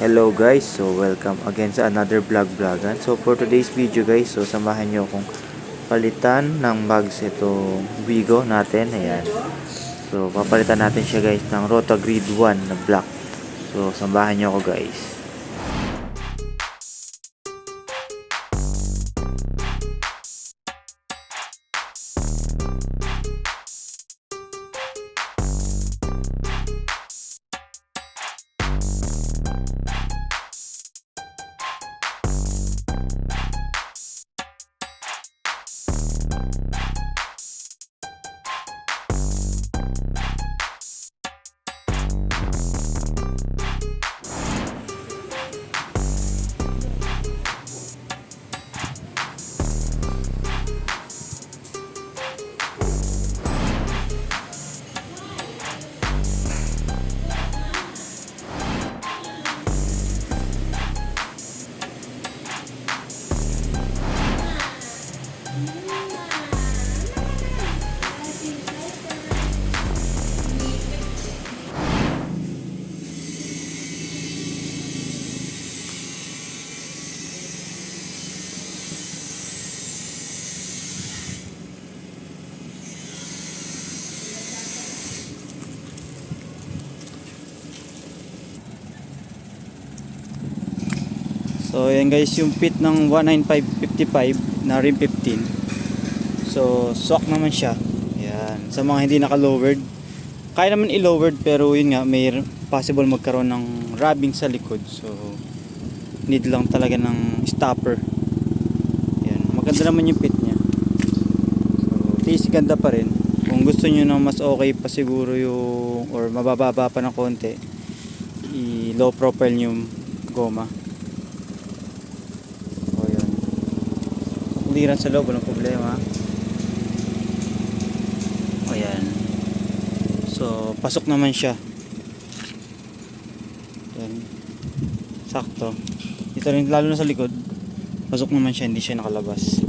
Hello guys, so welcome again sa another vlogan. So for today's video guys, so samahan nyo akong palitan ng bags itong Wigo natin. Ayan. So papalitan natin siya guys ng Rotogrid 1 na black. So samahan nyo ako guys. So ayan guys, yung pit ng 19555 na rim 15. So swak naman siya. Ayan. Sa mga hindi naka-lowered, kaya naman i-lowered, pero yun nga, may possible magkaroon ng rubbing sa likod. So need lang talaga ng stopper. Ayan. Maganda naman yung pit niya. So taste ganda pa rin. Kung gusto nyo na mas okay pa siguro yung, or mabababa pa ng konti, i-low profile yung goma. Clearance sa loob, walang problema. Ayan. So pasok naman siya. Ayan. Sakto. Dito rin, lalo na sa likod, pasok naman siya, hindi siya nakalabas.